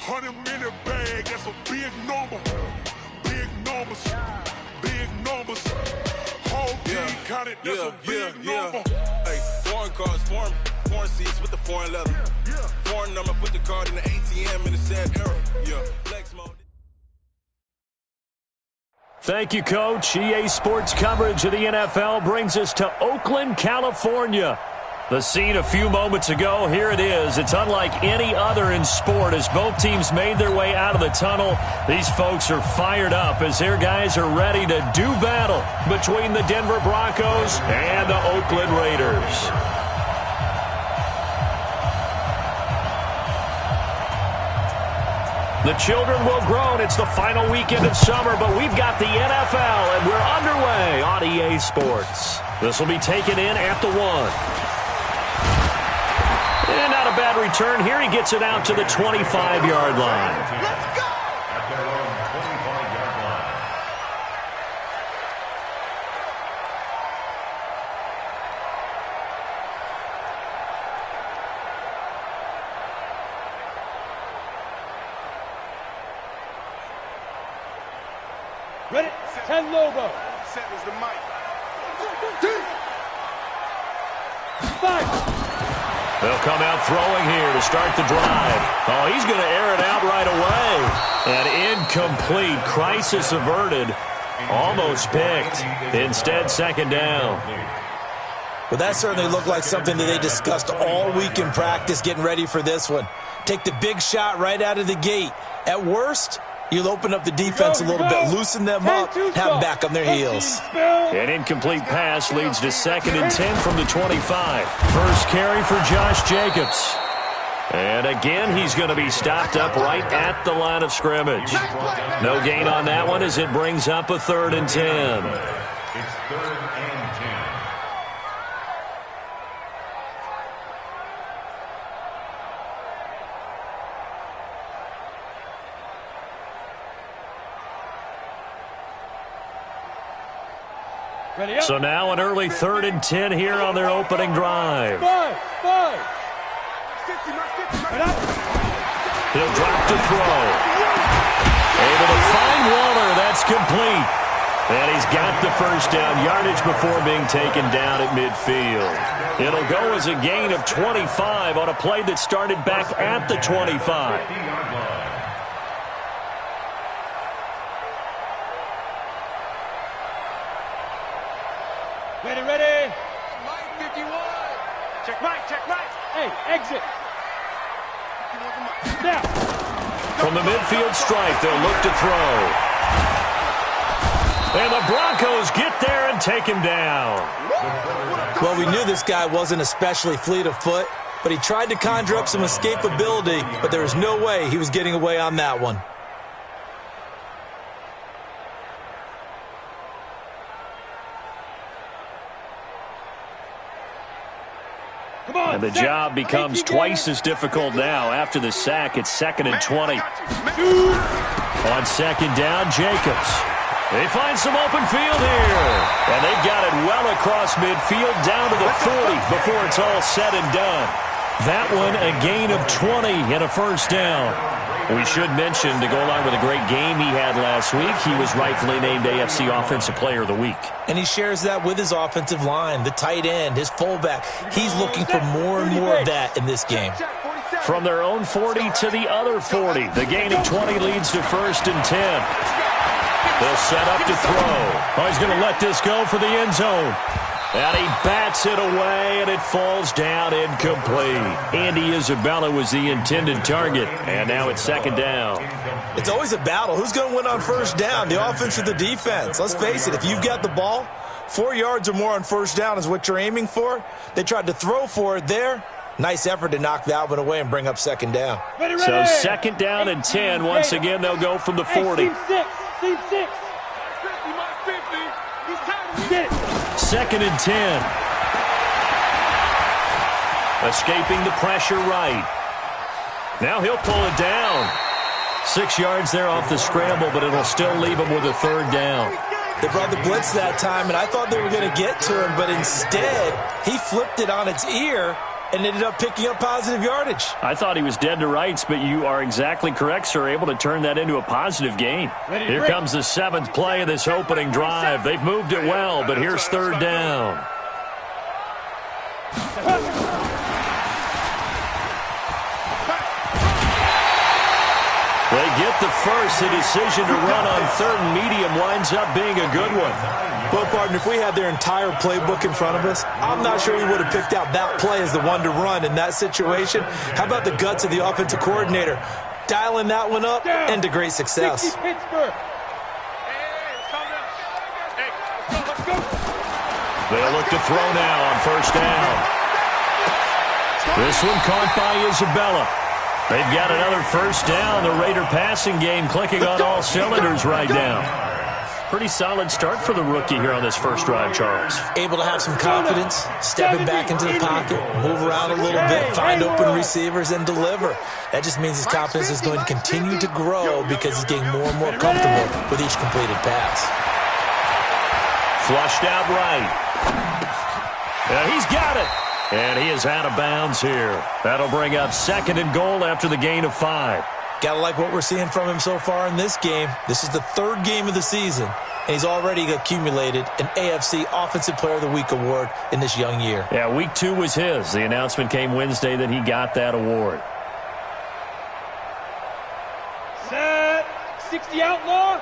100-minute bag, that's a big number. Big numbers, big numbers. Whole team counted, that's a big number. Hey, foreign cars, foreign seats with the foreign leather. Foreign number, put the card in the ATM in the sad era. Flex mode. Thank you, Coach. EA Sports coverage of the NFL brings us to Oakland, California. The scene a few moments ago, here it is. It's unlike any other in sport as both teams made their way out of the tunnel. These folks are fired up as their guys are ready to do battle between the Denver Broncos and the Oakland Raiders. The children will grow, and it's the final weekend of summer, but we've got the NFL, and we're underway on EA Sports. This will be taken in at the 1. And not a bad return here. He gets it out to the 25-yard line. Let's go! At their own 25-yard line. Ready? 10 logo. Set is the mic. 5. They'll come out throwing here to start the drive. Oh, he's going to air it out right away. And incomplete. Crisis averted. Almost picked. Instead, second down. Well, that certainly looked like something that they discussed all week in practice getting ready for this one. Take the big shot right out of the gate. At worst, you'll open up the defense a little bit, loosen them up, have them back on their heels. An incomplete pass leads to 2nd and 10 from the 25. First carry for Josh Jacobs. And again, he's going to be stopped up right at the line of scrimmage. No gain on that one as it brings up a 3rd and 10. It's 3rd and 10. Ready up. So now an early 3rd and 10 here on their opening drive. 5. He'll drop to throw. Able to find Waller. That's complete. And he's got the first down yardage before being taken down at midfield. It'll go as a gain of 25 on a play that started back at the 25. Ready. Mike 51. Check right. Hey, exit. Now. From the midfield stripe, they'll look to throw. And the Broncos get there and take him down. Well, we knew this guy wasn't especially fleet of foot, but he tried to conjure up some escapability, but there was no way he was getting away on that one. And the job becomes twice as difficult now. After the sack, it's 2nd and 20. On 2nd down, Jacobs. They find some open field here. And they've got it well across midfield down to the 40 before it's all said and done. That one, a gain of 20 and a first down. We should mention, to go along with a great game he had last week, he was rightfully named AFC Offensive Player of the Week. And he shares that with his offensive line, the tight end, his fullback. He's looking for more and more of that in this game. From their own 40 to the other 40. The gain of 20 leads to 1st and 10. They'll set up to throw. Oh, he's going to let this go for the end zone. And he bats it away, and it falls down incomplete. Andy Isabella was the intended target, and now it's 2nd down. It's always a battle. Who's going to win on first down, the offense or the defense? Let's face it, if you've got the ball, 4 yards or more on first down is what you're aiming for. They tried to throw for it there. Nice effort to knock that one away and bring up 2nd down. Ready. So 2nd down and 10. Once again, they'll go from the 40. Team 6. 2nd and 10. Escaping the pressure right. Now he'll pull it down. 6 yards there off the scramble, but it'll still leave him with a 3rd down. They brought the blitz that time, and I thought they were going to get to him, but instead, he flipped it on its ear and ended up picking up positive yardage. I thought he was dead to rights, but you are exactly correct, sir. Able to turn that into a positive gain. Here comes the 7th play of this opening drive. They've moved it well, but here's 3rd down. They get the first. The decision to run on 3rd and medium winds up being a good one. Well, partner, if we had their entire playbook in front of us, I'm not sure we would have picked out that play as the one to run in that situation. How about the guts of the offensive coordinator? Dialing that one up and to great success. They'll look to throw now on 1st down. This one caught by Isabella. They've got another 1st down. The Raider passing game clicking on all cylinders right now. Pretty solid start for the rookie here on this first drive, Charles. Able to have some confidence, stepping back into the pocket, move around a little bit, find open receivers, and deliver. That just means his confidence is going to continue to grow because he's getting more and more comfortable with each completed pass. Flushed out right. And he's got it. And he is out of bounds here. That'll bring up 2nd and goal after the gain of 5. Gotta like what we're seeing from him so far in this game. This is the 3rd game of the season, and he's already accumulated an AFC Offensive Player of the Week award in this young year. Yeah, week 2 was his. The announcement came Wednesday that he got that award. Set. 60 outlaw.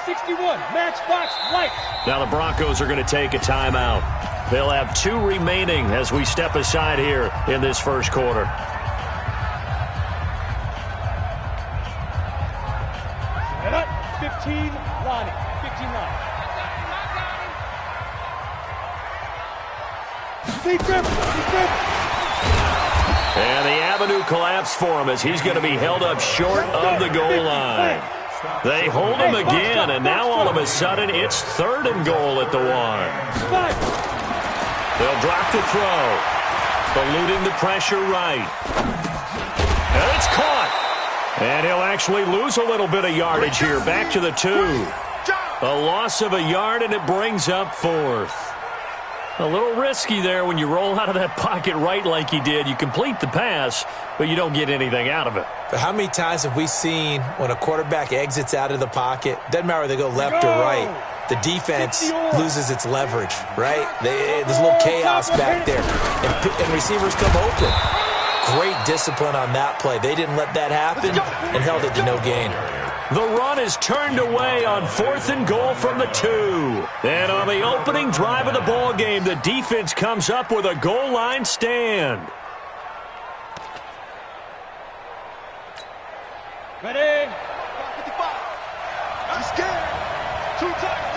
61. Matchbox lights. Now the Broncos are going to take a timeout. They'll have 2 remaining as we step aside here in this first quarter. Set up. 15 lining. 15 lining. Deep grip. Deep grip. And the avenue collapsed for him as he's going to be held up short of the goal line. They hold him again, and now all of a sudden it's 3rd and goal at the 1. They'll drop the throw. Eluding the pressure right. And it's caught. And he'll actually lose a little bit of yardage here. Back to the 2. A loss of a yard, and it brings up 4th. A little risky there when you roll out of that pocket right like he did. You complete the pass, but you don't get anything out of it. But how many times have we seen when a quarterback exits out of the pocket, doesn't matter whether they go left or right, the defense loses its leverage, right? There's a little chaos back there, and receivers come open. Great discipline on that play. They didn't let that happen and held it to no gain. The run is turned away on 4th and goal from the 2. And on the opening drive of the ball game, the defense comes up with a goal line stand. Ready? 55. I'm scared. 2 times.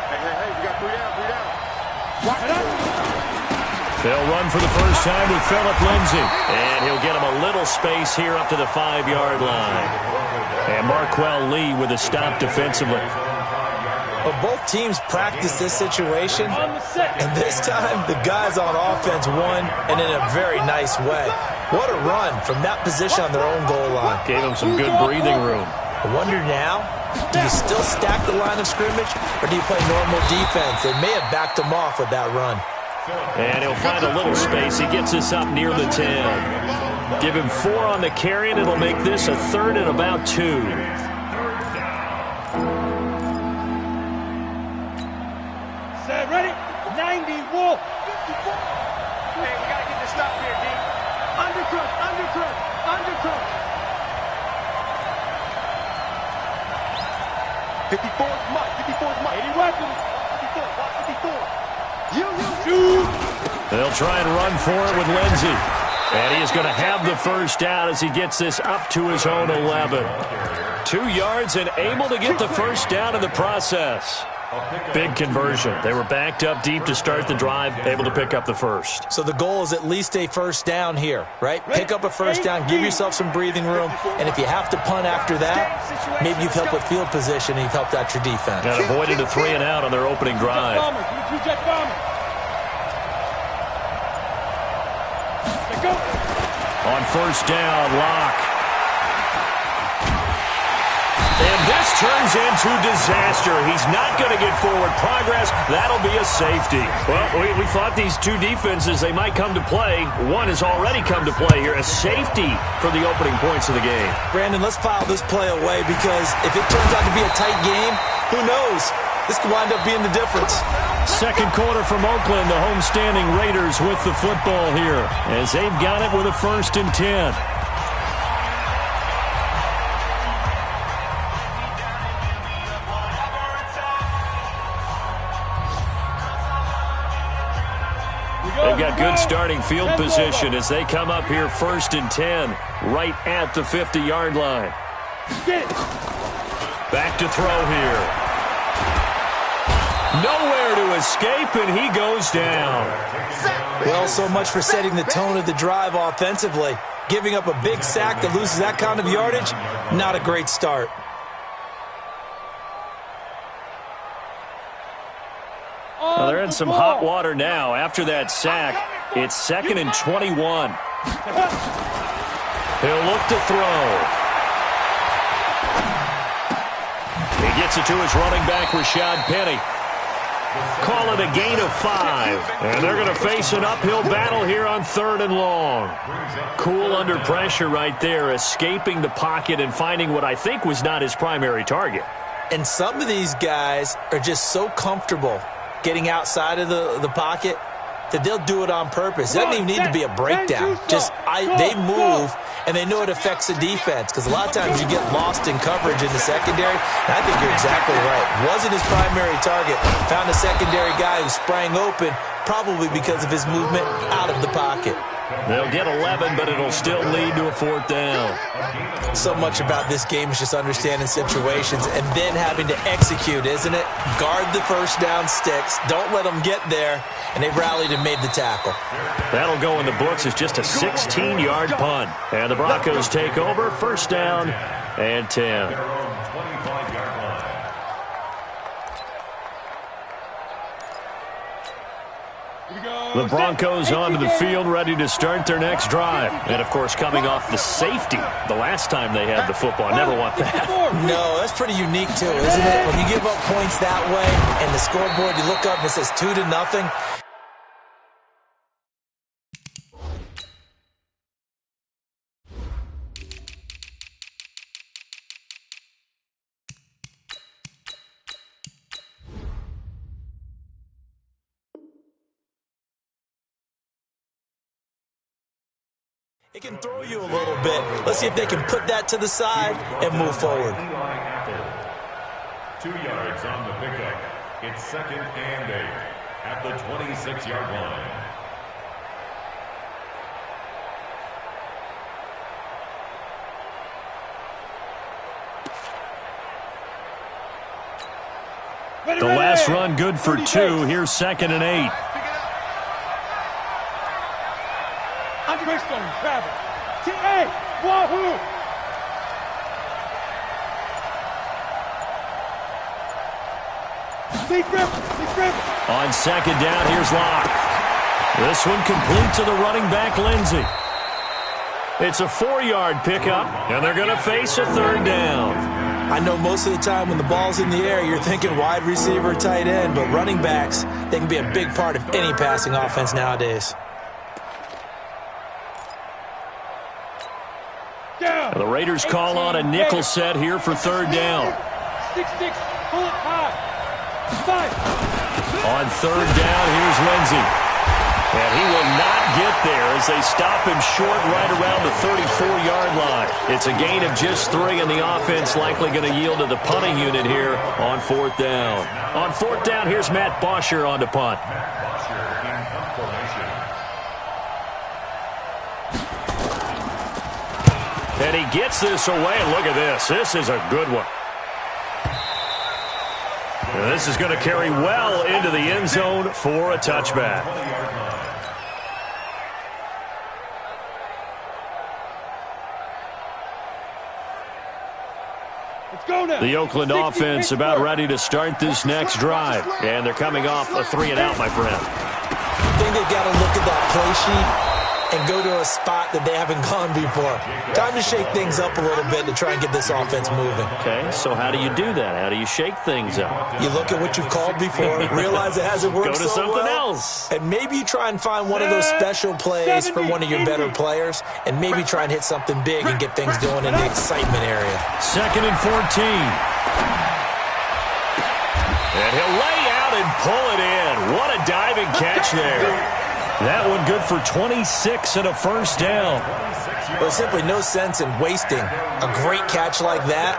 Hey, we got 3 down. Walk it up. They'll run for the first time with Phillip Lindsay. And he'll get him a little space here up to the 5-yard line. And Marquell Lee with a stop defensively. Well, both teams practice this situation, and this time the guys on offense won, and in a very nice way. What a run from that position on their own goal line. Gave them some good breathing room. I wonder now, do you still stack the line of scrimmage, or do you play normal defense? They may have backed them off with that run. And he'll find a little space. He gets us up near the 10. Give him 4 on the carry, and it'll make this a 3rd and about 2. Set, ready? 90, Wolf. 54. Hey, we got to get this stop here, D. Undercrook. 54's Mike. 80 weapons. 54. Shoot. They'll try and run for it with Lindsay. And he is going to have the first down as he gets this up to his own 11. 2 yards and able to get the first down in the process. Big conversion. They were backed up deep to start the drive, able to pick up the first. So the goal is at least a first down here, right? Pick up a first down, give yourself some breathing room, and if you have to punt after that, maybe you've helped with field position and you've helped out your defense. And avoided a 3 and out on their opening drive. Jet bombers. Let's go. On first down, Locke. And this turns into disaster. He's not going to get forward progress. That'll be a safety. Well, we thought these two defenses, they might come to play. One has already come to play here. A safety for the opening points of the game. Brandon, let's file this play away because if it turns out to be a tight game, who knows? This could wind up being the difference. Second quarter from Oakland, the homestanding Raiders with the football here as they've got it with a 1st and 10. They've got good starting field position as they come up here 1st and 10 right at the 50-yard line. Back to throw here. Nowhere to escape, and he goes down. Well, so much for setting the tone of the drive offensively. Giving up a big sack that loses that kind of yardage, not a great start. Well, they're in some hot water now. After that sack, it's 2nd and 21. He'll look to throw. He gets it to his running back, Rashad Penny. Call it a gain of 5. And they're going to face an uphill battle here on 3rd and long. Cool under pressure right there, escaping the pocket and finding what I think was not his primary target. And some of these guys are just so comfortable getting outside of the pocket that they'll do it on purpose. It doesn't even need to be a breakdown. They move, and they know it affects the defense because a lot of times you get lost in coverage in the secondary, and I think you're exactly right. Wasn't his primary target. Found a secondary guy who sprang open, probably because of his movement out of the pocket. They'll get 11, but it'll still lead to a 4th down. So much about this game is just understanding situations and then having to execute, isn't it? Guard the first down sticks. Don't let them get there. And they rallied and made the tackle. That'll go in the books as just a 16-yard punt. And the Broncos take over, 1st down and 10. The Broncos onto the field, ready to start their next drive. And, of course, coming off the safety the last time they had the football. Never want that. No, that's pretty unique, too, isn't it? When you give up points that way and the scoreboard, you look up and it says 2-0. It can throw you a little bit. Let's see if they can put that to the side and move forward. 2 yards on the pickup. It's 2nd and 8 at the 26-yard line. The last run good for 2. Here's 2nd and 8. Grab it. T.A. Wahoo! On 2nd down, here's Locke. This one complete to the running back, Lindsey. It's a 4-yard pickup, and they're going to face a 3rd down. I know most of the time when the ball's in the air, you're thinking wide receiver, tight end, but running backs, they can be a big part of any passing offense nowadays. The Raiders call on a nickel set here for 3rd down. 6-6, pull it high. 5. On 3rd down, here's Lindsey. And he will not get there as they stop him short right around the 34-yard line. It's a gain of just 3, and the offense likely going to yield to the punting unit here on 4th down. On 4th down, here's Matt Bosher on to punt. And he gets this away, and look at this. This is a good one. And this is going to carry well into the end zone for a touchback. The Oakland offense about ready to start this next drive. And they're coming off a 3-and-out, my friend. I think they've got to look at that play sheet and go to a spot that they haven't gone before. Time to shake things up a little bit to try and get this offense moving. Okay, so how do you do that? How do you shake things up? You look at what you've called before, realize it hasn't worked so well. Go to something else. And maybe you try and find one of those special plays from one of your better players, and maybe try and hit something big and get things going in the excitement area. 2nd and 14. And he'll lay out and pull it in. What a diving catch there. That one good for 26 and a first down. There's simply no sense in wasting a great catch like that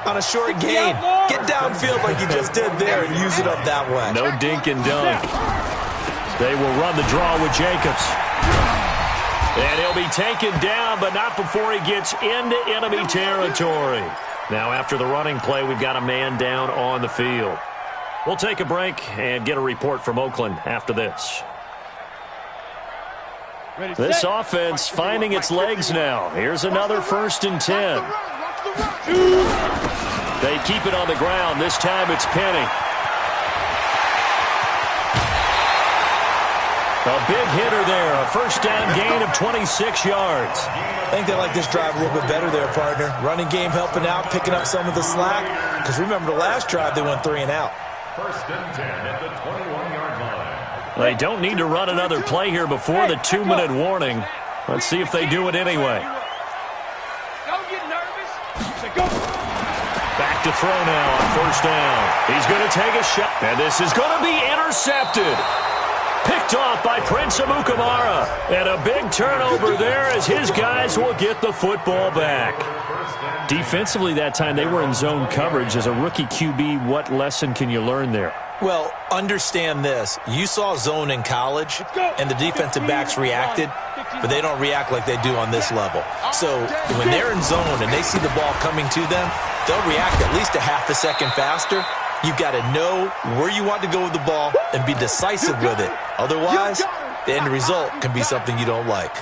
on a short gain. Get downfield like you just did there and use it up that way. No dink and dunk. They will run the draw with Jacobs. And he'll be taken down, but not before he gets into enemy territory. Now, after the running play, we've got a man down on the field. We'll take a break and get a report from Oakland after this. This offense finding its legs now. Here's another 1st and 10. They keep it on the ground. This time it's Penny. A big hitter there. A first down gain of 26 yards. I think they like this drive a little bit better there, partner. Running game helping out, picking up some of the slack. Because remember the last drive they went 3 and out. 1st and 10 at the 21-yard line. They don't need to run another play here before the 2-minute warning. Let's see if they do it anyway. Don't get nervous. Back to throw now on 1st down. He's going to take a shot. And this is going to be intercepted. Picked off by Prince Amukamara. And a big turnover there as his guys will get the football back. Defensively that time, they were in zone coverage. As a rookie QB, what lesson can you learn there? Well, understand this. You saw zone in college, and the defensive backs reacted, but they don't react like they do on this level. So when they're in zone and they see the ball coming to them, they'll react at least a half a second faster. You've got to know where you want to go with the ball and be decisive with it. Otherwise, the end result can be something you don't like.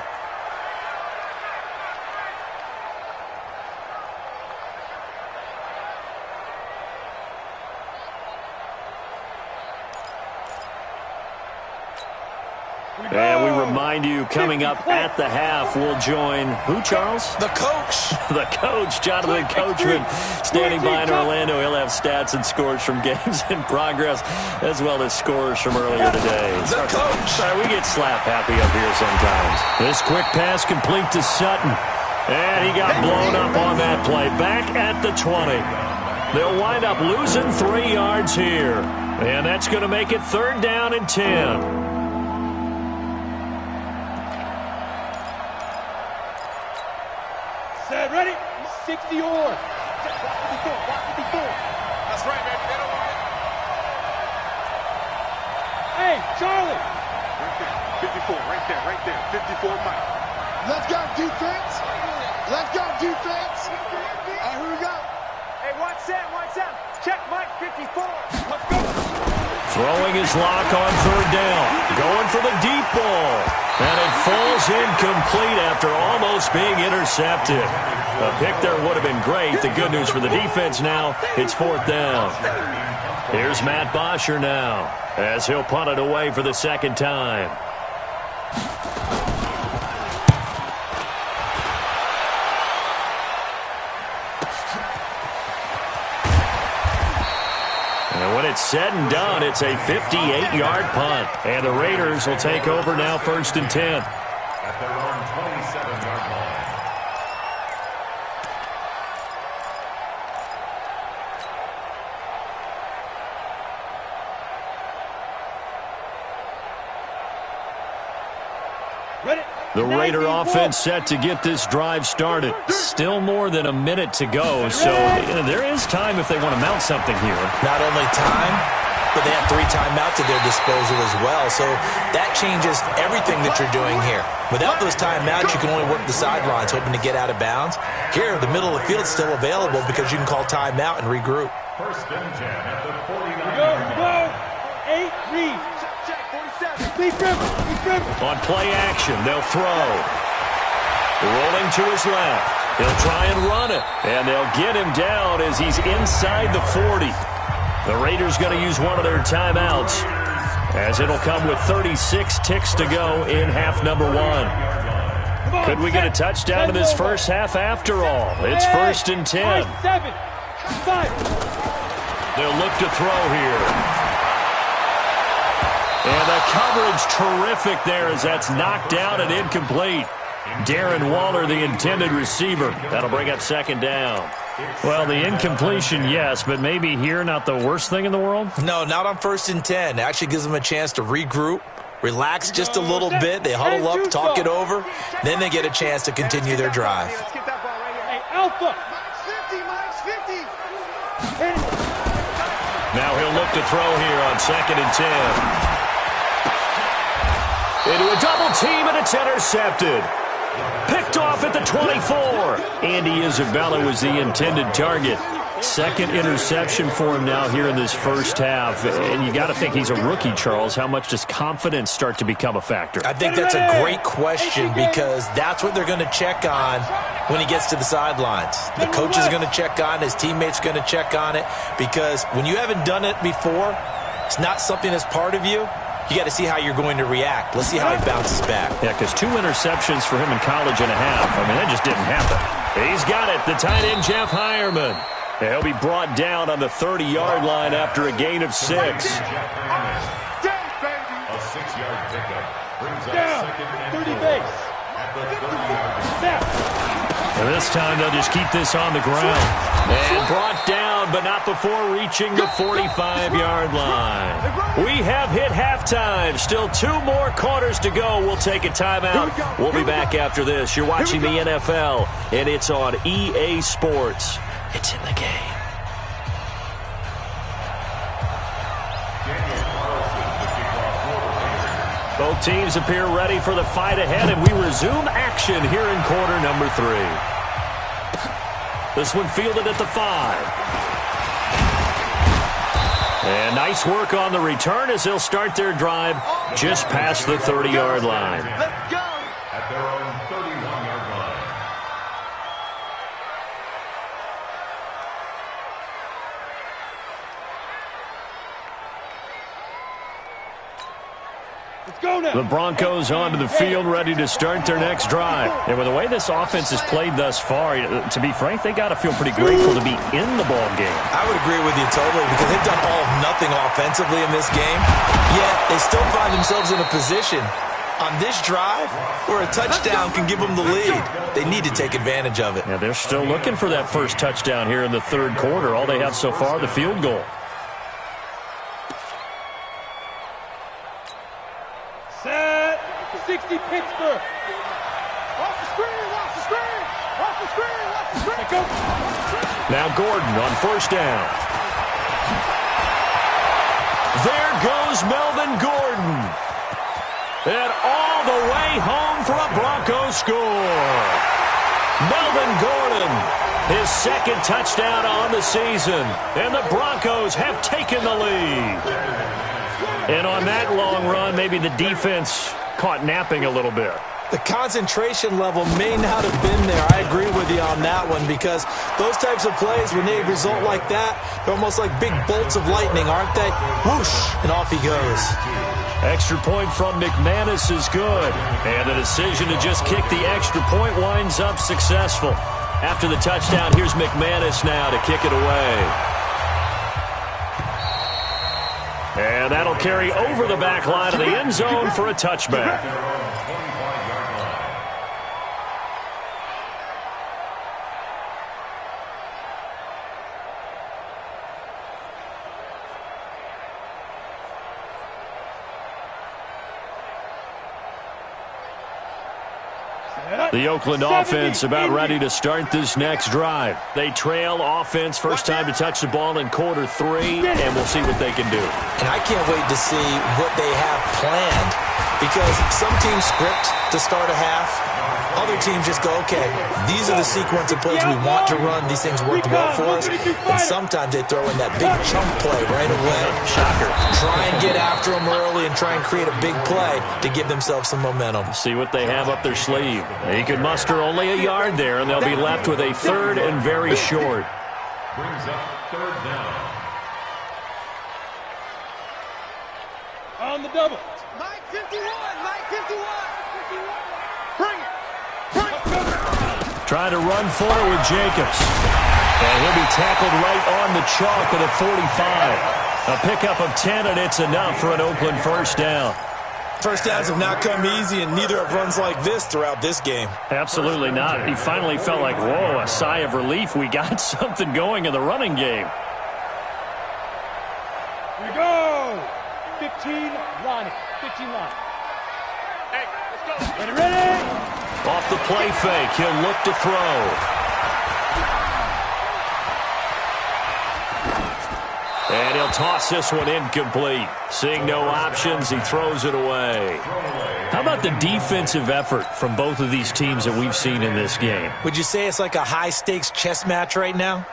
And we remind you, coming up at the half, we'll join who, Charles? The coach. The coach, Jonathan Coachman, standing by in Orlando. He'll have stats and scores from games in progress, as well as scores from earlier today. The coach. Sorry, we get slap happy up here sometimes. This quick pass complete to Sutton. And he got blown up on that play. Back at the 20. They'll wind up losing 3 yards here. And that's going to make it 3rd down and 10. Ready? 60 or. That's right, baby. They don't want it. Hey, Charlie. Right there. 54, right there. 54, Mike. Let's go, defense. Let's go, defense. All right, here we go. Hey, watch that. Check Mike, 54. Let's go. Throwing his lock on 3rd down. Going for the deep ball. And it falls incomplete after almost being intercepted. A pick there would have been great. The good news for the defense now, it's 4th down. Here's Matt Bosher now, as he'll punt it away for the 2nd time. And when it's said and done, it's a 58-yard punt. And the Raiders will take over now 1st and 10. At their own 27-yard line. The Raider offense set to get this drive started. Still more than a minute to go, so there is time if they want to mount something here. Not only time, but they have 3 timeouts at their disposal as well, so that changes everything that you're doing here. Without those timeouts, you can only work the sidelines, hoping to get out of bounds. Here, the middle of the field is still available because you can call timeout and regroup. 1st and 10 at the 49-yard Go. 8, read. On play action, they'll throw. Rolling to his left. He'll try and run it. And they'll get him down as he's inside the 40. The Raiders going to use one of their timeouts, as it'll come with 36 ticks to go in half number 1. Could we get a touchdown in this first half after all? It's 1st and 10. 7, 5. They'll look to throw here. And the coverage terrific there as that's knocked down and incomplete. Darren Waller, the intended receiver. That'll bring up 2nd down. Well, the incompletion, yes, but maybe here not the worst thing in the world? No, not on 1st and 10. It actually gives them a chance to regroup, relax just a little bit. They huddle up, talk it over. Then they get a chance to continue their drive. Hey, Alpha. Mike's 50. Now he'll look to throw here on 2nd and 10. Into a double team, and it's intercepted. Picked off at the 24. Andy Isabella was the intended target. 2nd interception for him now here in this first half. And you got to think he's a rookie, Charles. How much does confidence start to become a factor? I think that's a great question because that's what they're going to check on when he gets to the sidelines. The coach is going to check on it. His teammates are going to check on it because when you haven't done it before, it's not something that's part of you. You got to see how you're going to react. Let's see how he bounces back. Yeah, because 2 interceptions for him in college and a half. I mean, that just didn't happen. He's got it, the tight end, Jeff Heuerman. He'll be brought down on the 30-yard line after a gain of 6. A 6-yard pickup brings up 2nd and 4 at the 30-yard line. And this time they'll just keep this on the ground. And brought down, but not before reaching the 45-yard line. We have hit halftime. Still 2 more quarters to go. We'll take a timeout. We'll be back after this. You're watching the NFL, and it's on EA Sports. It's in the game. Both teams appear ready for the fight ahead, and we resume action here in quarter number 3. This one fielded at the 5. And nice work on the return as they'll start their drive just past the 30-yard line. Let's go. At their own 31-yard line. Let's go now. The Broncos onto the field, ready to start their next drive. And with the way this offense has played thus far, to be frank, they got to feel pretty grateful to be in the ball game. I would agree with you totally because they've done all of nothing offensively in this game, yet they still find themselves in a position on this drive where a touchdown can give them the lead. They need to take advantage of it. Yeah, they're still looking for that first touchdown here in the 3rd quarter. All they have so far, the field goal. Set. 60 Pittsburgh. Off the screen, off the screen, off the screen, off the screen. Go. Now Gordon on 1st down. There goes Melvin Gordon. And all the way home for a Broncos score. Melvin Gordon, his 2nd touchdown on the season. And the Broncos have taken the lead. And on that long run, maybe the defense caught napping a little bit. The concentration level may not have been there. I agree with you on that one because those types of plays, when they result like that, they're almost like big bolts of lightning, aren't they? Whoosh, and off he goes. Extra point from McManus is good. And the decision to just kick the extra point winds up successful. After the touchdown, here's McManus now to kick it away. And that'll carry over the back line of the end zone for a touchback. The Oakland offense about ready to start this next drive. They trail offense, first time to touch the ball in quarter 3, and we'll see what they can do. And I can't wait to see what they have planned because some teams script to start a half. Other teams just go, okay, these are the sequence of plays we want to run. These things worked well for us. And sometimes they throw in that big chunk play right away. Shocker. Try and get after them early and try and create a big play to give themselves some momentum. See what they have up their sleeve. He could muster only a yard there, and they'll be left with a 3rd and very short. Brings up 3rd down. On the double. Mike 51, Mike 51. Bring it. trying to run for it with Jacobs. And he'll be tackled right on the chalk at a 45. A pickup of 10, and it's enough for an Oakland first down. First downs have not come easy, and neither have runs like this throughout this game. Absolutely not. He finally felt like, whoa, a sigh of relief. We got something going in the running game. Here we go. 15, Lonnie. 15, Lonnie. Hey, let's go. Ready? Off the play fake, he'll look to throw. And he'll toss this one incomplete. Seeing no options, he throws it away. How about the defensive effort from both of these teams that we've seen in this game? Would you say it's like a high-stakes chess match right now?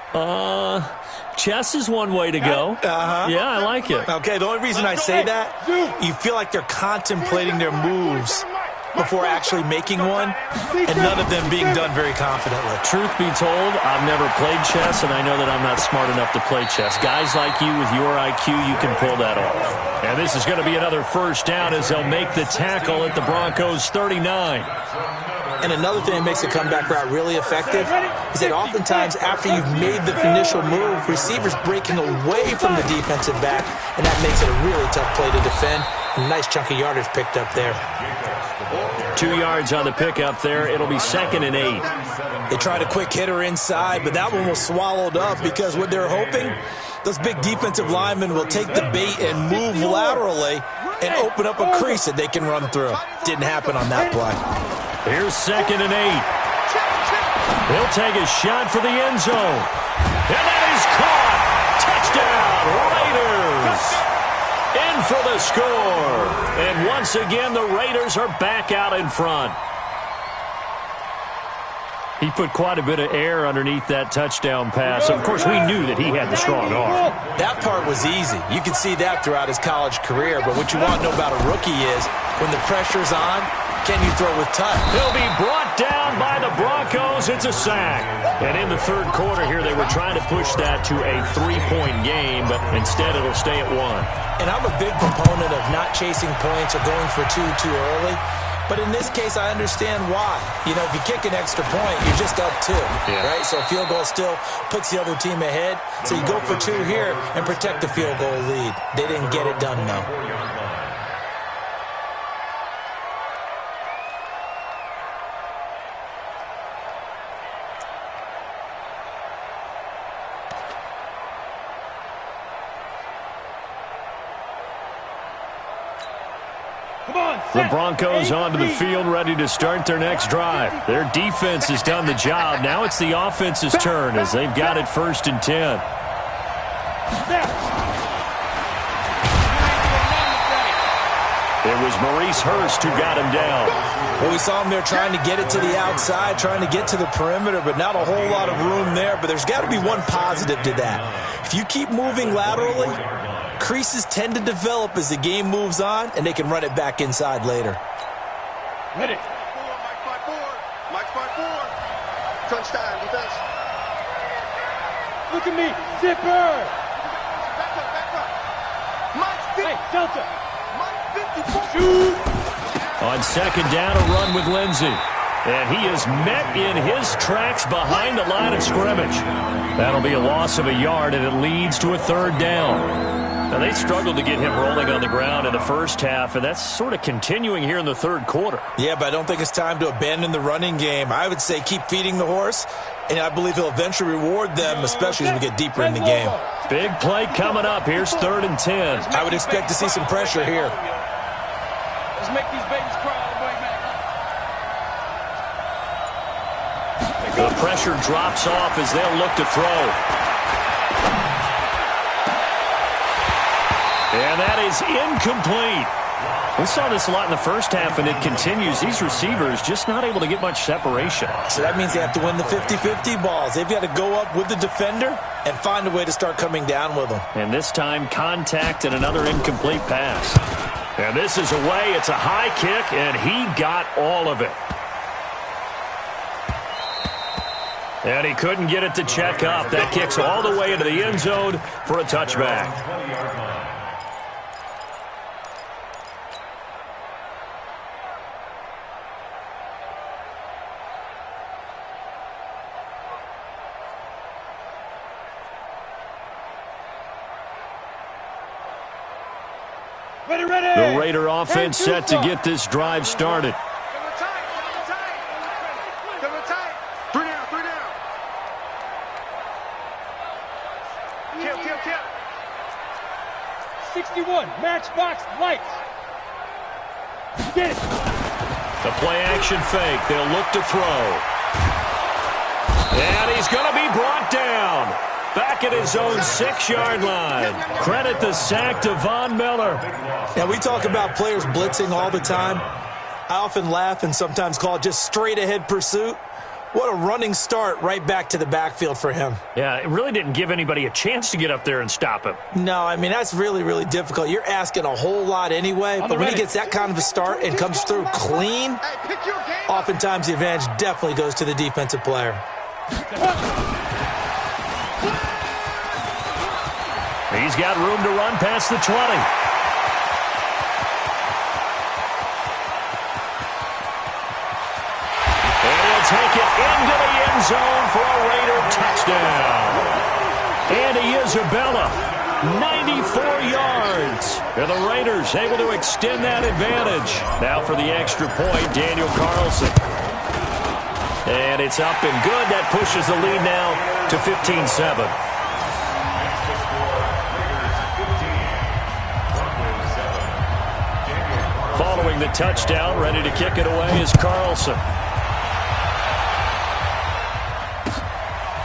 Chess is one way to go. Yeah, I like it. Okay, the only reason I say that, you feel like they're contemplating their moves before actually making one, and none of them being done very confidently. Truth be told, I've never played chess, and I know that I'm not smart enough to play chess. Guys like you with your IQ, you can pull that off. And this is going to be another first down as they'll make the tackle at the Broncos' 39. And another thing that makes a comeback route really effective is that oftentimes after you've made the initial move, receivers breaking away from the defensive back, and that makes it a really tough play to defend. A nice chunk of yardage picked up there. 2 yards on the pickup there. It'll be 2nd and 8. They tried a quick hitter inside, but that one was swallowed up because what they're hoping, those big defensive linemen will take the bait and move laterally and open up a crease that they can run through. Didn't happen on that play. Here's 2nd and 8. He'll take a shot for the end zone. And that is caught. Touchdown, Raiders. In for the score. And once again, the Raiders are back out in front. He put quite a bit of air underneath that touchdown pass. Of course, we knew that he had the strong arm. That part was easy. You can see that throughout his college career. But what you want to know about a rookie is when the pressure's on, can you throw with touch? He'll be brought down by the Broncos. It's a sack. And in the third quarter here, they were trying to push that to a 3-point game, but instead it'll stay at 1. And I'm a big proponent of not chasing points or going for two too early. But in this case, I understand why. You know, if you kick an extra point, you're just up 2, right? So a field goal still puts the other team ahead. So you go for 2 here and protect the field goal lead. They didn't get it done, though. The Broncos onto the field, ready to start their next drive. Their defense has done the job. Now it's the offense's turn as they've got it 1st and 10. It was Maurice Hurst who got him down. Well, we saw him there trying to get it to the outside, trying to get to the perimeter, but not a whole lot of room there. But there's got to be one positive to that. If you keep moving laterally, creases tend to develop as the game moves on, and they can run it back inside later. Ready. Mike's by 4. Touchdown, defense. Look at me. Zipper. Back up. Mike's 50. Hey, Delta. Mike's 54. Shoot. On 2nd down, a run with Lindsey. And he is met in his tracks behind the line of scrimmage. That'll be a loss of a yard, and it leads to a 3rd down. Now, they struggled to get him rolling on the ground in the first half, and that's sort of continuing here in the third quarter. Yeah, but I don't think it's time to abandon the running game. I would say keep feeding the horse, and I believe he'll eventually reward them, especially as we get deeper in the game. Big play coming up. Here's 3rd and 10. I would expect to see some pressure here. Let's make these babies cry all the way back. The pressure drops off as they'll look to throw. And that is incomplete. We saw this a lot in the first half, and it continues. These receivers just not able to get much separation. So that means they have to win the 50-50 balls. They've got to go up with the defender and find a way to start coming down with them. And this time, contact and another incomplete pass. And this is away. It's a high kick, and he got all of it. And he couldn't get it to check up. That kicks all the way into the end zone for a touchback. The Raider offense set to get this drive started. Kill. 61, matchbox lights. Get it. The play-action fake. They'll look to throw. And he's going to be brought down. Back at his own 6-yard line. Credit the sack to Von Miller. Now, we talk about players blitzing all the time. I often laugh and sometimes call it just straight-ahead pursuit. What a running start right back to the backfield for him. Yeah, it really didn't give anybody a chance to get up there and stop him. No, I mean, that's really, really difficult. You're asking a whole lot anyway, but when he gets that kind of a start and comes through clean, oftentimes the advantage definitely goes to the defensive player. He's got room to run past the 20. Take it into the end zone for a Raider touchdown. Andy Isabella, 94 yards. And the Raiders able to extend that advantage. Now for the extra point, Daniel Carlson. And it's up and good. That pushes the lead now to 15-7. Following the touchdown, ready to kick it away is Carlson.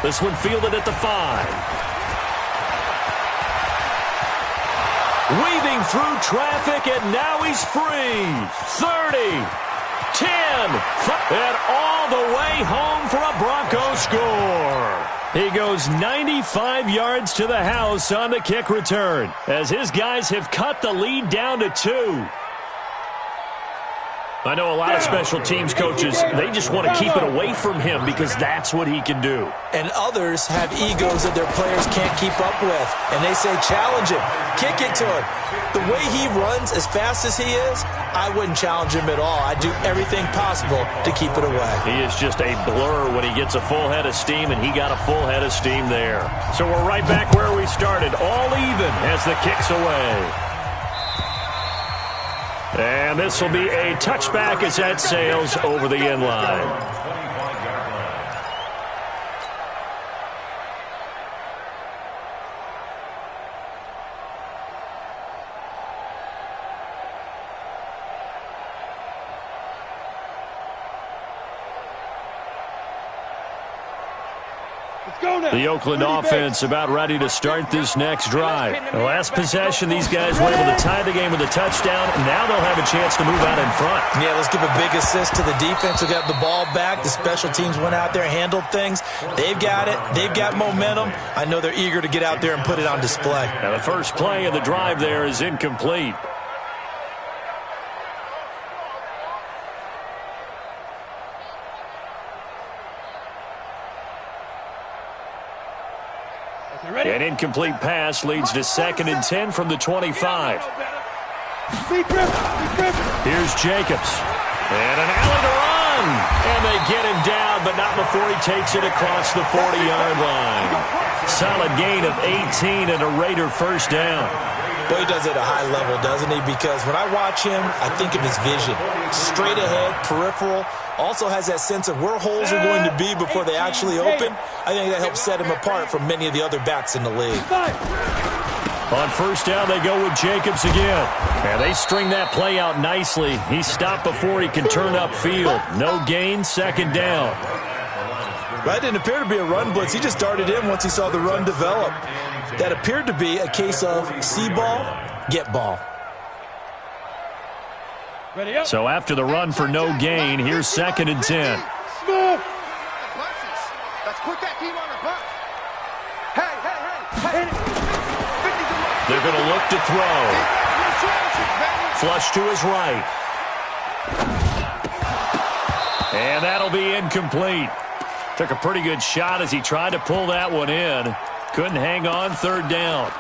This one fielded at the 5. Weaving through traffic, and now he's free. 30, 10, and all the way home for a Broncos score. He goes 95 yards to the house on the kick return, as his guys have cut the lead down to 2. I know a lot of special teams coaches, they just want to keep it away from him because that's what he can do. And others have egos that their players can't keep up with. And they say, challenge him, kick it to him. The way he runs as fast as he is, I wouldn't challenge him at all. I'd do everything possible to keep it away. He is just a blur when he gets a full head of steam, and he got a full head of steam there. So we're right back where we started, all even as the kick's away. And this will be a touchback as that sails over the end line. The Oakland offense about ready to start this next drive. The last possession, these guys were able to tie the game with a touchdown. Now they'll have a chance to move out in front. Yeah, let's give a big assist to the defense who got the ball back. The special teams went out there, handled things. They've got it. They've got momentum. I know they're eager to get out there and put it on display. Now the first play of the drive there is incomplete. An incomplete pass leads to 2nd and 10 from the 25. Here's Jacobs. And an alley to run. And they get him down, but not before he takes it across the 40-yard line. Solid gain of 18 and a Raider first down. Well, he does it at a high level, doesn't he? Because when I watch him, I think of his vision. Straight ahead, peripheral. Also has that sense of where holes are going to be before they actually open. I think that helps set him apart from many of the other backs in the league. On first down, they go with Jacobs again. And they string that play out nicely. He stopped before he can turn upfield. No gain, 2nd down. That didn't appear to be a run blitz. He just darted in once he saw the run develop. That appeared to be a case of see ball, get ball. So after the run for no gain, here's 2nd and 10. Let's put that team on the bus. Hey. They're going to look to throw. Flush to his right. And that'll be incomplete. Took a pretty good shot as he tried to pull that one in. Couldn't hang on, 3rd down.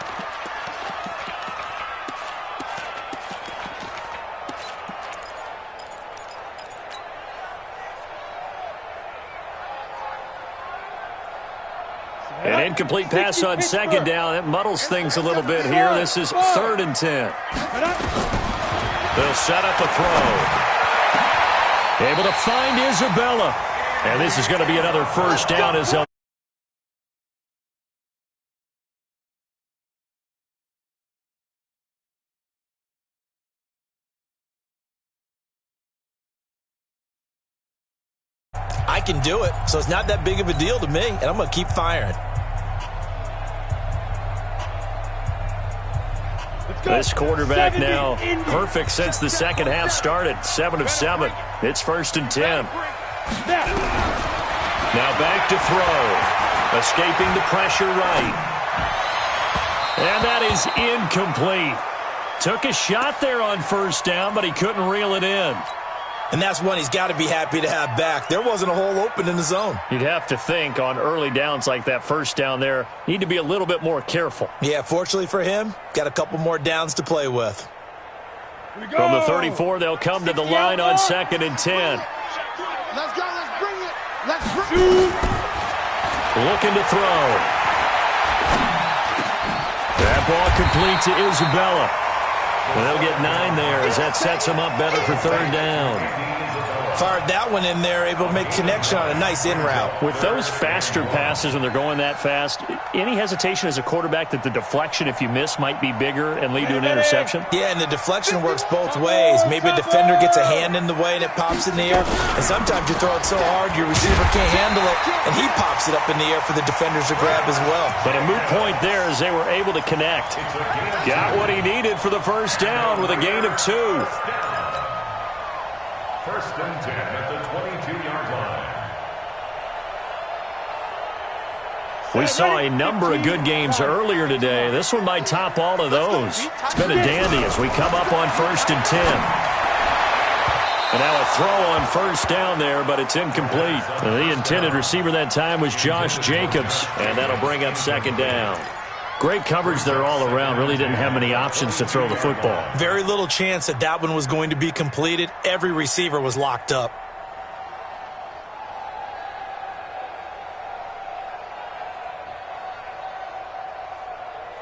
An incomplete pass on second down. It muddles things a little bit here. This is 3rd and 10. They'll set up a throw. Able to find Isabella. And this is going to be another first down as they'll I can do it, so it's not that big of a deal to me, and I'm going to keep firing. This quarterback now perfect since the second half started. 7 of 7. It's 1st and 10. Now back to throw. Escaping the pressure right. And that is incomplete. Took a shot there on 1st down, but he couldn't reel it in. And that's one he's got to be happy to have back. There wasn't a hole open in the zone. You'd have to think on early downs like that 1st down there, need to be a little bit more careful. Yeah, fortunately for him, got a couple more downs to play with. From the 34, they'll come to the line on 2nd and 10. Let's go, let's bring it. Let's bring it. Looking to throw. That ball complete to Isabella. And they'll get 9 there as that sets them up better for 3rd down. Fired that one in there, able to make connection on a nice in route. With those faster passes when they're going that fast, any hesitation as a quarterback that the deflection, if you miss, might be bigger and lead to an interception? Yeah, and the deflection works both ways. Maybe a defender gets a hand in the way and it pops in the air. And sometimes you throw it so hard your receiver can't handle it, and he pops it up in the air for the defenders to grab as well. But a moot point there as they were able to connect. Got what he needed for the 1st down with a gain of 2. 1st and 10 at the 22-yard line. We saw a number of good games earlier today. This one might top all of those. It's been a dandy as we come up on 1st and 10. And now a throw on 1st down there, but it's incomplete. The intended receiver that time was Josh Jacobs, and that'll bring up 2nd down. Great coverage there all around. Really didn't have many options to throw the football. Very little chance that that one was going to be completed. Every receiver was locked up.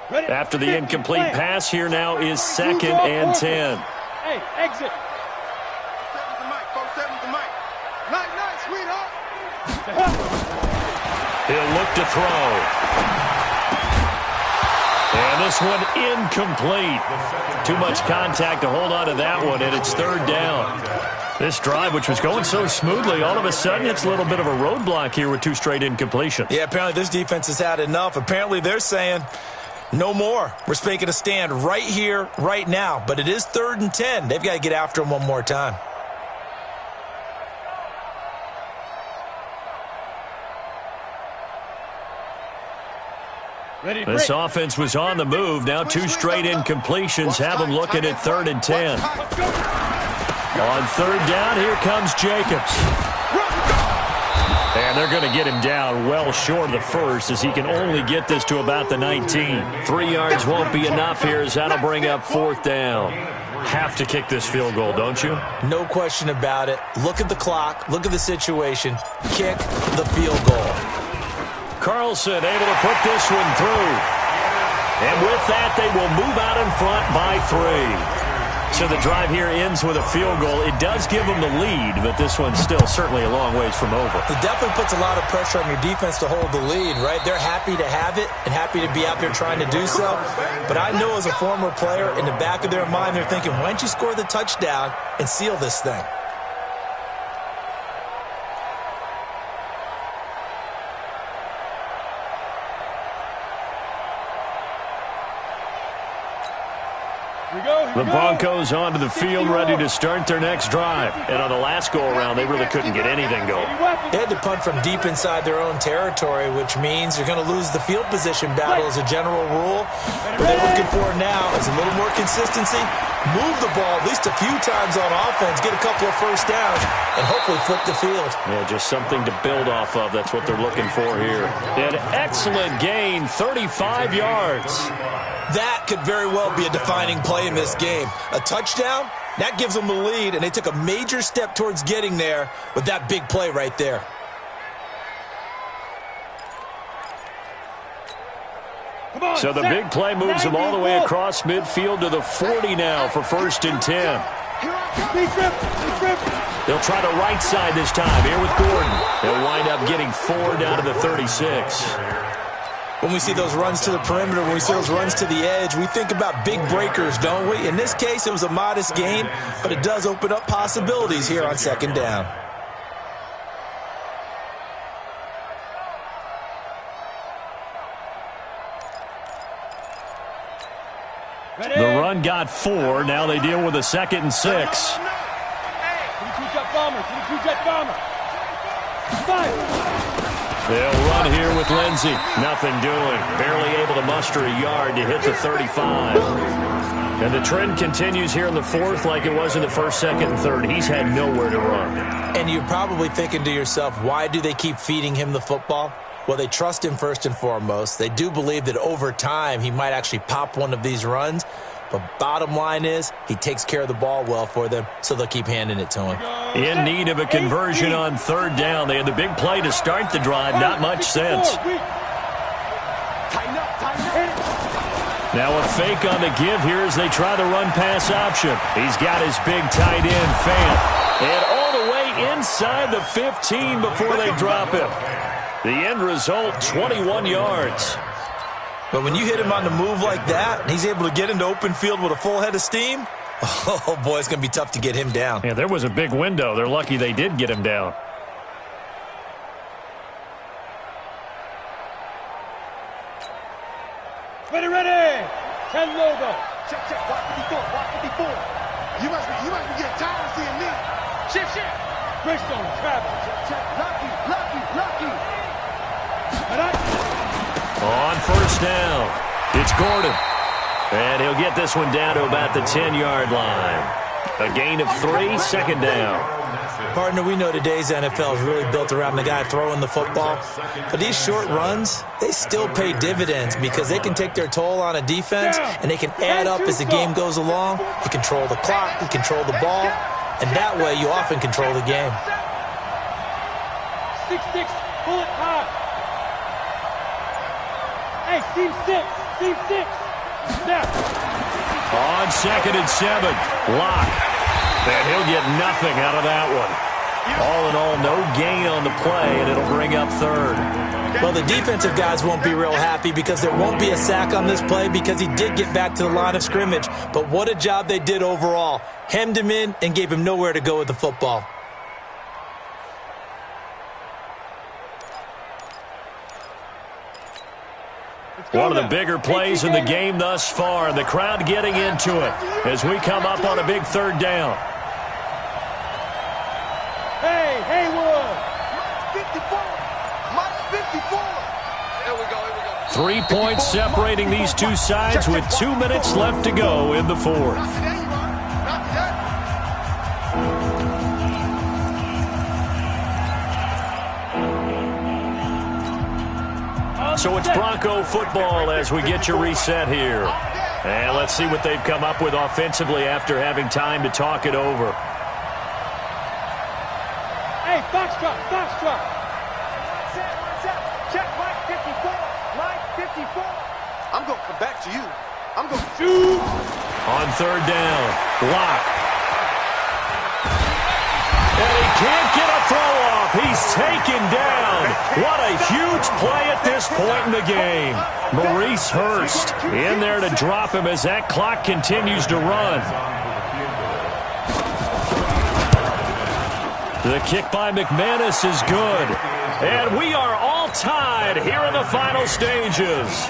After the incomplete pass, here now is 2nd and 10. Hey, exit. 7's the mic, 7's the mic. Night, sweetheart. He'll look to throw. And this one incomplete. Too much contact to hold on to that one, and it's 3rd down. This drive, which was going so smoothly, all of a sudden it's a little bit of a roadblock here with 2 straight incompletions. Yeah, apparently this defense has had enough. Apparently they're saying, no more. We're making a stand right here, right now. But it is 3rd and 10. They've got to get after him one more time. This offense was on the move. Now 2 straight incompletions have them looking at 3rd and 10. On 3rd down, here comes Jacobs. And they're going to get him down well short of the 1st as he can only get this to about the 19. 3 yards won't be enough here as that'll bring up 4th down. Have to kick this field goal, don't you? No question about it. Look at the clock. Look at the situation. Kick the field goal. Carlson able to put this one through. And with that, they will move out in front by 3. So the drive here ends with a field goal. It does give them the lead, but this one's still certainly a long ways from over. It definitely puts a lot of pressure on your defense to hold the lead, right? They're happy to have it and happy to be out there trying to do so. But I know as a former player, in the back of their mind, they're thinking, why don't you score the touchdown and seal this thing? The Broncos onto the field ready to start their next drive. And on the last go-around, they really couldn't get anything going. They had to punt from deep inside their own territory, which means you're going to lose the field position battle as a general rule. What they're looking for now is a little more consistency, move the ball at least a few times on offense, get a couple of 1st downs, and hopefully flip the field. Yeah, just something to build off of. That's what they're looking for here. An excellent gain, 35 yards. That could very well be a defining play in this game. A touchdown, that gives them the lead, and they took a major step towards getting there with that big play right there. So the big play moves them all the way across midfield to the 40 now for 1st and 10. They'll try the right side this time here with Gordon. They'll wind up getting 4 down to the 36. When we see those runs to the perimeter, when we see those runs to the edge, we think about big breakers, don't we? In this case, it was a modest gain, but it does open up possibilities here on 2nd down. The run got 4. Now they deal with a 2nd and 6. They'll run here with Lindsey. Nothing doing. Barely able to muster a yard to hit the 35. And the trend continues here in the 4th like it was in the 1st, 2nd, and 3rd. He's had nowhere to run. And you're probably thinking to yourself, why do they keep feeding him the football? Well, they trust him first and foremost. They do believe that over time he might actually pop one of these runs. But bottom line is he takes care of the ball well for them, so they'll keep handing it to him. In need of a conversion on 3rd down. They had the big play to start the drive. Not much sense. Now a fake on the give here as they try the run-pass option. He's got his big tight end, Fant. And all the way inside the 15 before they drop him. The end result, 21 yards. But when you hit him on the move like that, and he's able to get into open field with a full head of steam, oh, boy, it's going to be tough to get him down. Yeah, there was a big window. They're lucky they did get him down. Ready. 10 logo. Check. Watch 54. You must be getting tired of seeing me. Shift. Bridgestone, Travis. Check. Lucky. On 1st down, it's Gordon. And he'll get this one down to about the 10-yard line. A gain of 3, 2nd down. Partner, we know today's NFL is really built around the guy throwing the football. But these short runs, they still pay dividends because they can take their toll on a defense and they can add up as the game goes along. You control the clock, you control the ball, and that way you often control the game. 6-6, bullet high. Hey, seam 6. Snap. On 2nd and 7, Lock. And he'll get nothing out of that one. All in all, no gain on the play, and it'll bring up 3rd. Well, the defensive guys won't be real happy because there won't be a sack on this play because he did get back to the line of scrimmage. But what a job they did overall. Hemmed him in and gave him nowhere to go with the football. One of the bigger plays in the game thus far. The crowd getting into it as we come up on a big 3rd down. Hey, Haywood. 54. 54. There we go. 3 points separating these two sides with 2 minutes left to go in the 4th. So it's Bronco football as we get you reset here. And let's see what they've come up with offensively after having time to talk it over. Hey, foxtrot. Check, Mike 54. I'm going to come back to you. I'm going to shoot. On 3rd down, Lock. And he can't get a throw off. He's taken down. What a huge play at this point in the game. Maurice Hurst in there to drop him as that clock continues to run. The kick by McManus is good. And we are all tied here in the final stages.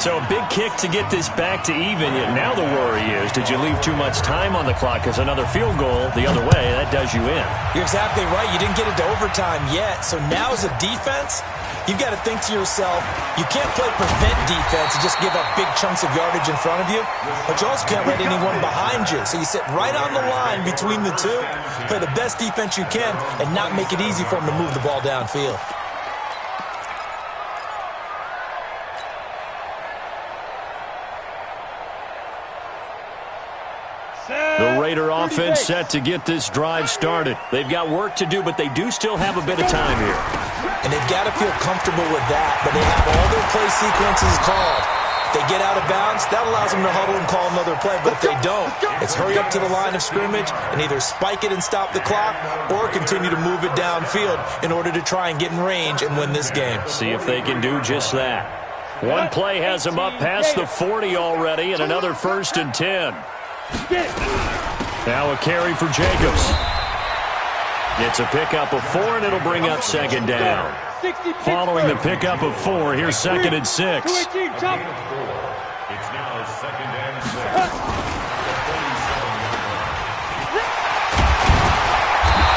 So a big kick to get this back to even. Now the worry is, did you leave too much time on the clock? Because another field goal the other way, that does you in. You're exactly right. You didn't get it to overtime yet. So now as a defense, you've got to think to yourself, you can't play prevent defense and just give up big chunks of yardage in front of you. But you also can't let anyone behind you. So you sit right on the line between the two, play the best defense you can, and not make it easy for them to move the ball downfield. The Raider offense set to get this drive started. They've got work to do, but they do still have a bit of time here. And they've got to feel comfortable with that, but they have all their play sequences called. If they get out of bounds, that allows them to huddle and call another play. But if they don't, it's hurry up to the line of scrimmage and either spike it and stop the clock or continue to move it downfield in order to try and get in range and win this game. See if they can do just that. One play has them up past the 40 already, and another 1st and 10. Now a carry for Jacobs. It's a pickup of 4, and it'll bring up 2nd down. Following the pickup of 4, here's 2nd and 6. It's now 2nd and 6.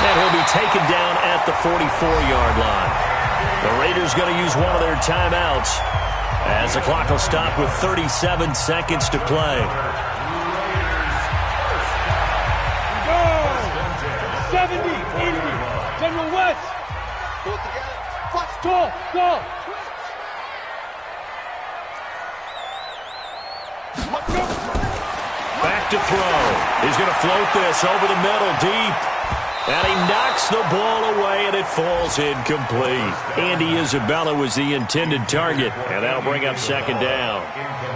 And he'll be taken down at the 44-yard line. The Raiders going to use one of their timeouts as the clock will stop with 37 seconds to play. Go! 70, 80, General West. Pull it together. Flex. Go! Back to throw. He's going to float this over the middle, deep. And he knocks the ball away, and it falls incomplete. Andy Isabella was the intended target, and that'll bring up 2nd down.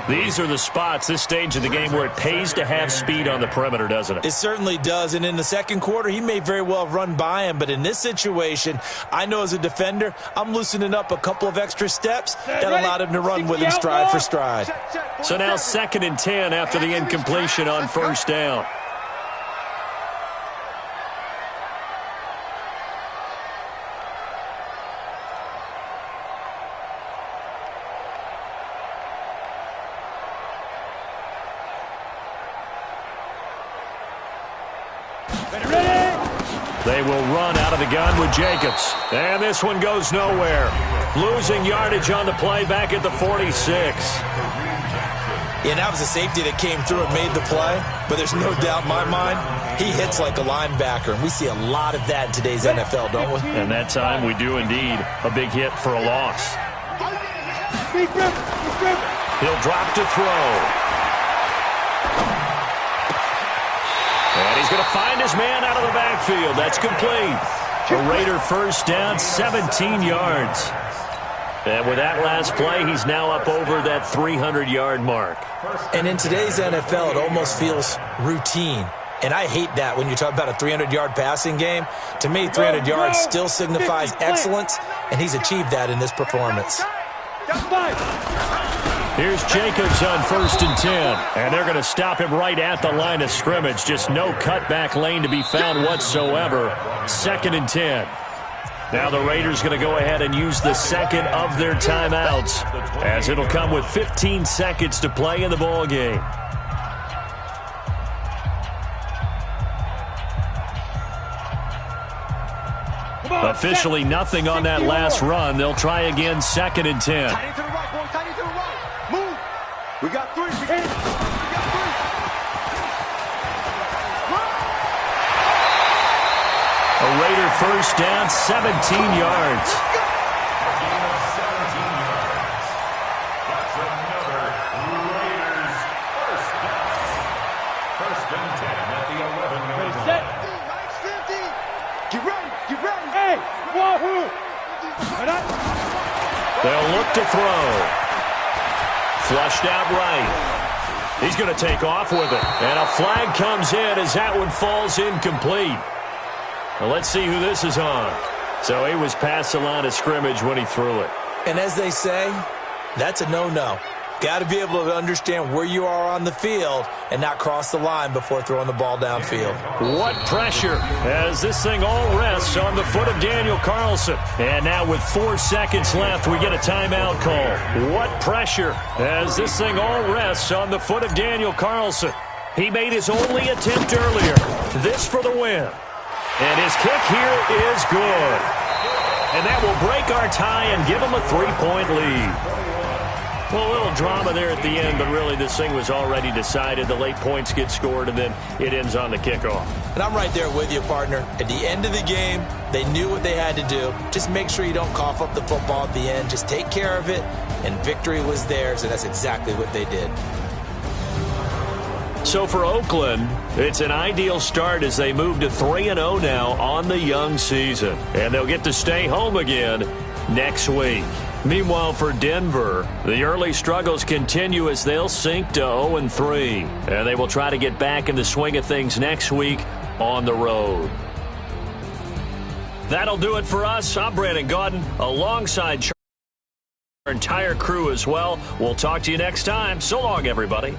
These are the spots, this stage of the game, where it pays to have speed on the perimeter, doesn't it? It certainly does, and in the second quarter, he may very well have run by him, but in this situation, I know as a defender, I'm loosening up a couple of extra steps that allowed him to run with him stride for stride. So now 2nd and 10 after the incompletion on 1st down. They will run out of the gun with Jacobs. And this one goes nowhere. Losing yardage on the play back at the 46. Yeah, that was a safety that came through and made the play, but there's no doubt in my mind, he hits like a linebacker, and we see a lot of that in today's NFL, don't we? And that time we do indeed. A big hit for a loss. He'll drop to throw. And he's going to find his man out of the backfield. That's complete. A Raider 1st down, 17 yards. And with that last play, he's now up over that 300-yard mark. And in today's NFL, it almost feels routine. And I hate that when you talk about a 300-yard passing game. To me, 300 yards still signifies excellence, and he's achieved that in this performance. Here's Jacobs on 1st and 10, and they're going to stop him right at the line of scrimmage. Just no cutback lane to be found whatsoever. 2nd and 10. Now the Raiders going to go ahead and use the second of their timeouts, as it'll come with 15 seconds to play in the ball game. Officially nothing on that last run. They'll try again, 2nd and 10. Tight into the right, boy. Tight into the right. Move. We got 3. We got 3. A Raider 1st down, 17 yards. That's another Raiders 1st down. 1st and 10 at the 11-yard line. Set. Get ready. Get ready. Hey, wahoo! They'll look to throw. Flushed out right. He's going to take off with it. And a flag comes in as that one falls incomplete. Well, let's see who this is on. So he was past the line of scrimmage when he threw it. And as they say, that's a no-no. Got to be able to understand where you are on the field and not cross the line before throwing the ball downfield. What pressure as this thing all rests on the foot of Daniel Carlson. And now with 4 seconds left, we get a timeout call. What pressure as this thing all rests on the foot of Daniel Carlson. He made his only attempt earlier. This for the win. And his kick here is good. And that will break our tie and give him a 3-point lead. Well, a little drama there at the end, but really this thing was already decided. The late points get scored, and then it ends on the kickoff. And I'm right there with you, partner. At the end of the game, they knew what they had to do. Just make sure you don't cough up the football at the end. Just take care of it, and victory was theirs, and that's exactly what they did. So for Oakland, it's an ideal start as they move to 3-0 now on the young season. And they'll get to stay home again next week. Meanwhile, for Denver, the early struggles continue as they'll sink to 0-3. And they will try to get back in the swing of things next week on the road. That'll do it for us. I'm Brandon Gaudin, alongside our entire crew as well. We'll talk to you next time. So long, everybody.